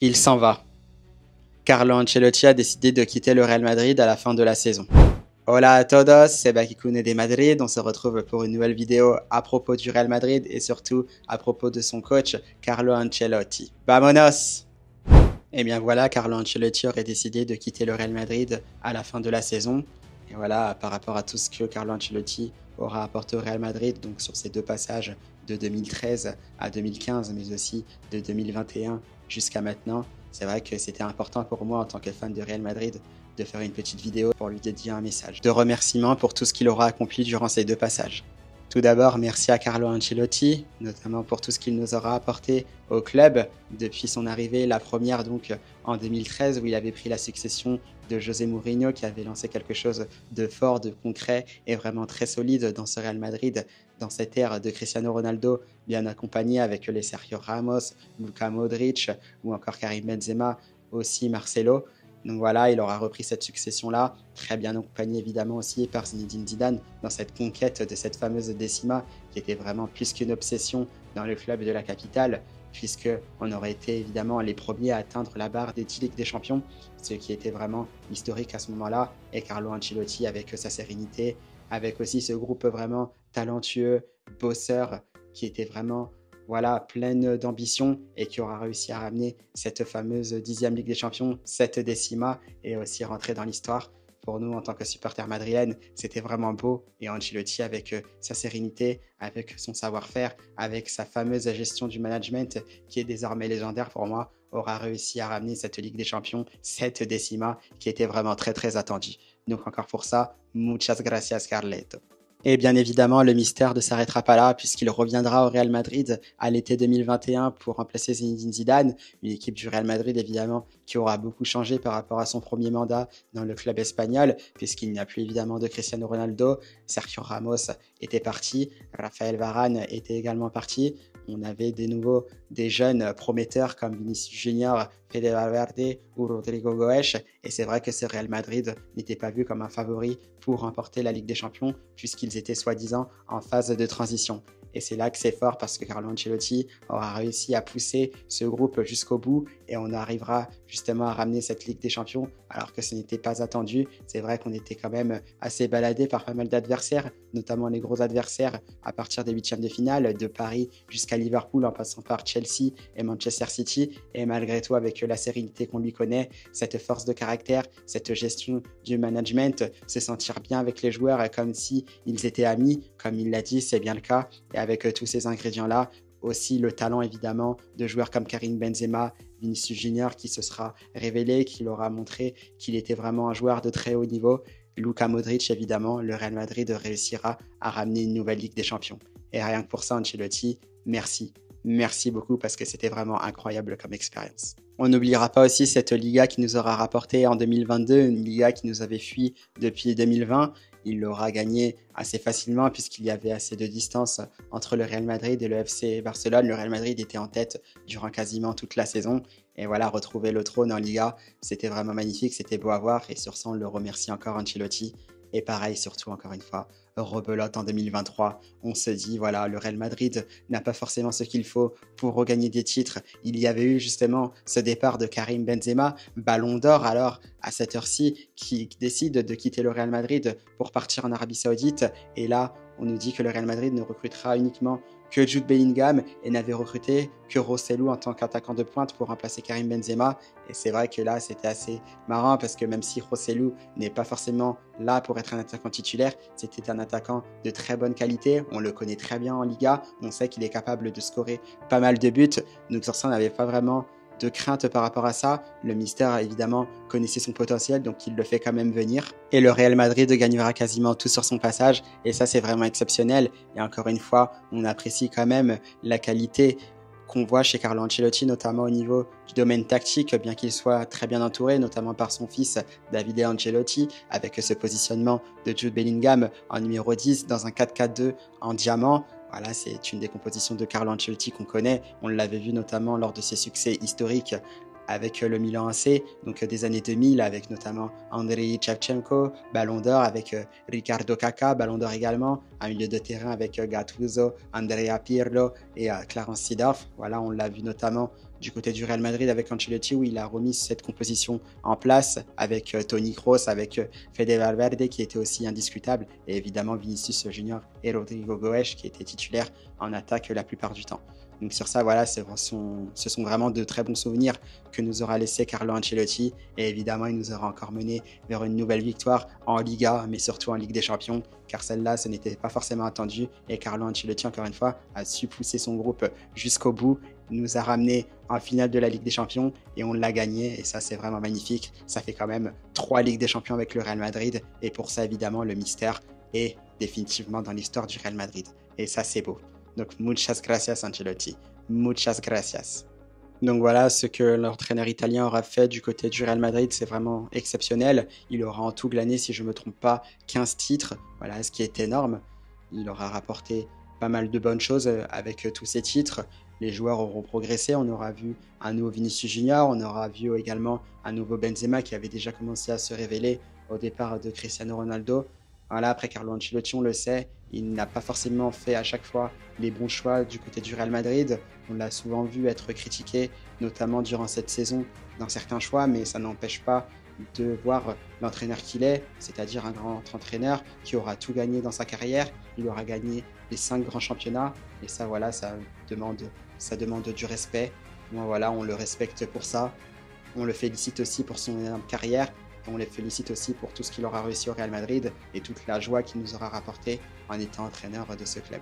Il s'en va. Carlo Ancelotti a décidé de quitter le Real Madrid à la fin de la saison. Hola a todos, c'est Bakikune de Madrid. On se retrouve pour une nouvelle vidéo à propos du Real Madrid et surtout à propos de son coach Carlo Ancelotti. Vamonos! Et bien voilà, Carlo Ancelotti aurait décidé de quitter le Real Madrid à la fin de la saison. Et voilà, par rapport à tout ce que Carlo Ancelotti aura apporté au Real Madrid, donc sur ces deux passages de 2013 à 2015, mais aussi de 2021 jusqu'à maintenant, c'est vrai que c'était important pour moi en tant que fan de Real Madrid de faire une petite vidéo pour lui dédier un message de remerciement pour tout ce qu'il aura accompli durant ces deux passages. Tout d'abord, merci à Carlo Ancelotti, notamment pour tout ce qu'il nous aura apporté au club depuis son arrivée, la première donc en 2013 où il avait pris la succession de José Mourinho qui avait lancé quelque chose de fort, de concret et vraiment très solide dans ce Real Madrid, dans cette ère de Cristiano Ronaldo, bien accompagné avec les Sergio Ramos, Luka Modric ou encore Karim Benzema, aussi Marcelo. Donc voilà, il aura repris cette succession-là, très bien accompagné évidemment aussi par Zinedine Zidane dans cette conquête de cette fameuse décima qui était vraiment plus qu'une obsession dans le club de la capitale, puisqu'on aurait été évidemment les premiers à atteindre la barre des 10 Ligues des Champions, ce qui était vraiment historique à ce moment-là, et Carlo Ancelotti avec sa sérénité, avec aussi ce groupe vraiment talentueux, bosseur, qui était vraiment voilà, pleine d'ambition et qui aura réussi à ramener cette fameuse 10e Ligue des Champions, cette décima, et aussi rentrer dans l'histoire. Pour nous, en tant que supporters madrilènes, c'était vraiment beau. Et Ancelotti, avec sa sérénité, avec son savoir-faire, avec sa fameuse gestion du management, qui est désormais légendaire pour moi, aura réussi à ramener cette Ligue des Champions, cette décima, qui était vraiment très très attendue. Donc encore pour ça, muchas gracias Carleto. Et bien évidemment, le mystère ne s'arrêtera pas là, puisqu'il reviendra au Real Madrid à l'été 2021 pour remplacer Zinedine Zidane, une équipe du Real Madrid évidemment qui aura beaucoup changé par rapport à son premier mandat dans le club espagnol, puisqu'il n'y a plus évidemment de Cristiano Ronaldo, Sergio Ramos était parti, Raphaël Varane était également parti. On avait des jeunes prometteurs comme Vinicius Junior, Fede Valverde ou Rodrigo Goes. Et c'est vrai que ce Real Madrid n'était pas vu comme un favori pour remporter la Ligue des Champions, puisqu'ils étaient soi-disant en phase de transition. Et c'est là que c'est fort parce que Carlo Ancelotti aura réussi à pousser ce groupe jusqu'au bout et on arrivera justement à ramener cette Ligue des Champions alors que ce n'était pas attendu. C'est vrai qu'on était quand même assez baladé par pas mal d'adversaires, notamment les gros adversaires à partir des huitièmes de finale, de Paris jusqu'à Liverpool en passant par Chelsea et Manchester City. Et malgré tout, avec la sérénité qu'on lui connaît, cette force de caractère, cette gestion du management, se sentir bien avec les joueurs comme si ils étaient amis, comme il l'a dit, c'est bien le cas. Et avec tous ces ingrédients-là, aussi le talent évidemment de joueurs comme Karim Benzema, Vinicius Junior qui se sera révélé, qui l'aura montré qu'il était vraiment un joueur de très haut niveau. Luka Modric évidemment, le Real Madrid réussira à ramener une nouvelle Ligue des Champions. Et rien que pour ça, Ancelotti, merci. Merci beaucoup parce que c'était vraiment incroyable comme expérience. On n'oubliera pas aussi cette Liga qui nous aura rapporté en 2022, une Liga qui nous avait fui depuis 2020. Il l'aura gagné assez facilement puisqu'il y avait assez de distance entre le Real Madrid et le FC Barcelone. Le Real Madrid était en tête durant quasiment toute la saison. Et voilà, retrouver le trône en Liga, c'était vraiment magnifique, c'était beau à voir. Et sur ça, on le remercie encore Ancelotti. Et pareil, surtout encore une fois, rebelote en 2023. On se dit, voilà, le Real Madrid n'a pas forcément ce qu'il faut pour regagner des titres. Il y avait eu justement ce départ de Karim Benzema, ballon d'or alors à cette heure-ci, qui décide de quitter le Real Madrid pour partir en Arabie Saoudite. Et là, on nous dit que le Real Madrid ne recrutera uniquement que Jude Bellingham et n'avait recruté que Rossellou en tant qu'attaquant de pointe pour remplacer Karim Benzema. Et c'est vrai que là, c'était assez marrant parce que même si Rossellou n'est pas forcément là pour être un attaquant titulaire, c'était un attaquant de très bonne qualité. On le connaît très bien en Liga. On sait qu'il est capable de scorer pas mal de buts. Donc sur ça, on n'avait pas vraiment de crainte par rapport à ça. Le Mister, évidemment, connaissait son potentiel, donc il le fait quand même venir. Et le Real Madrid gagnera quasiment tout sur son passage, et ça, c'est vraiment exceptionnel. Et encore une fois, on apprécie quand même la qualité qu'on voit chez Carlo Ancelotti, notamment au niveau du domaine tactique, bien qu'il soit très bien entouré, notamment par son fils Davide Ancelotti, avec ce positionnement de Jude Bellingham en numéro 10 dans un 4-4-2 en diamant. Voilà, c'est une des compositions de Carlo Ancelotti qu'on connaît. On l'avait vu notamment lors de ses succès historiques avec le Milan AC, donc des années 2000, avec notamment Andriy Shevchenko, Ballon d'Or avec Ricardo Kaká, Ballon d'Or également, un milieu de terrain avec Gattuso, Andrea Pirlo et Clarence Seedorf. Voilà, on l'a vu notamment du côté du Real Madrid avec Ancelotti où il a remis cette composition en place avec Toni Kroos, avec Fede Valverde qui était aussi indiscutable et évidemment Vinicius Junior et Rodrigo Goes qui étaient titulaires en attaque la plupart du temps. Donc sur ça, voilà, ce sont vraiment de très bons souvenirs que nous aura laissé Carlo Ancelotti et évidemment il nous aura encore mené vers une nouvelle victoire en Liga mais surtout en Ligue des Champions car celle-là ce n'était pas forcément attendu et Carlo Ancelotti encore une fois a su pousser son groupe jusqu'au bout, nous a ramené en finale de la Ligue des Champions et on l'a gagné et ça c'est vraiment magnifique, ça fait quand même 3 Ligues des Champions avec le Real Madrid et pour ça évidemment le mystère est définitivement dans l'histoire du Real Madrid et ça c'est beau. Donc, muchas gracias Ancelotti, muchas gracias. Donc voilà, ce que l'entraîneur italien aura fait du côté du Real Madrid, c'est vraiment exceptionnel. Il aura en tout glané, si je ne me trompe pas, 15 titres, voilà, ce qui est énorme. Il aura rapporté pas mal de bonnes choses avec tous ces titres. Les joueurs auront progressé, on aura vu un nouveau Vinicius Junior, on aura vu également un nouveau Benzema qui avait déjà commencé à se révéler au départ de Cristiano Ronaldo. Voilà, après Carlo Ancelotti, on le sait, il n'a pas forcément fait à chaque fois les bons choix du côté du Real Madrid. On l'a souvent vu être critiqué, notamment durant cette saison, dans certains choix, mais ça n'empêche pas de voir l'entraîneur qu'il est, c'est-à-dire un grand entraîneur qui aura tout gagné dans sa carrière. Il aura gagné les 5 grands championnats, et ça, voilà, ça demande du respect. Moi, voilà, on le respecte pour ça. On le félicite aussi pour son carrière. On les félicite aussi pour tout ce qu'il aura réussi au Real Madrid et toute la joie qu'il nous aura rapporté en étant entraîneur de ce club.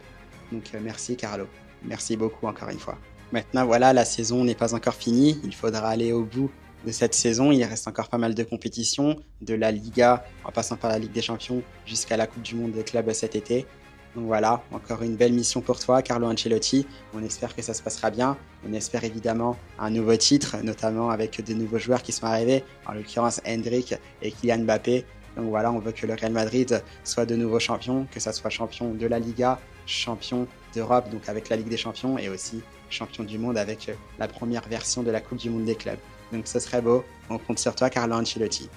Donc merci Carlo, merci beaucoup encore une fois. Maintenant voilà, la saison n'est pas encore finie, il faudra aller au bout de cette saison. Il reste encore pas mal de compétitions, de la Liga en passant par la Ligue des Champions jusqu'à la Coupe du Monde des clubs cet été. Donc voilà, encore une belle mission pour toi, Carlo Ancelotti. On espère que ça se passera bien. On espère évidemment un nouveau titre, notamment avec de nouveaux joueurs qui sont arrivés, en l'occurrence Endrick et Kylian Mbappé. Donc voilà, on veut que le Real Madrid soit de nouveaux champions, que ça soit champion de la Liga, champion d'Europe, donc avec la Ligue des Champions, et aussi champion du monde avec la première version de la Coupe du Monde des clubs. Donc ce serait beau. On compte sur toi, Carlo Ancelotti.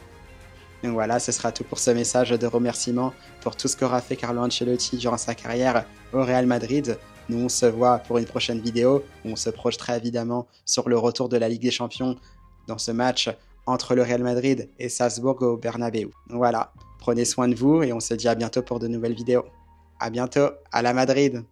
Donc voilà, ce sera tout pour ce message de remerciement pour tout ce qu'aura fait Carlo Ancelotti durant sa carrière au Real Madrid. Nous, on se voit pour une prochaine vidéo où on se projetera évidemment sur le retour de la Ligue des Champions dans ce match entre le Real Madrid et Salzbourg au Bernabéu. Donc voilà, prenez soin de vous et on se dit à bientôt pour de nouvelles vidéos. À bientôt, à la Madrid!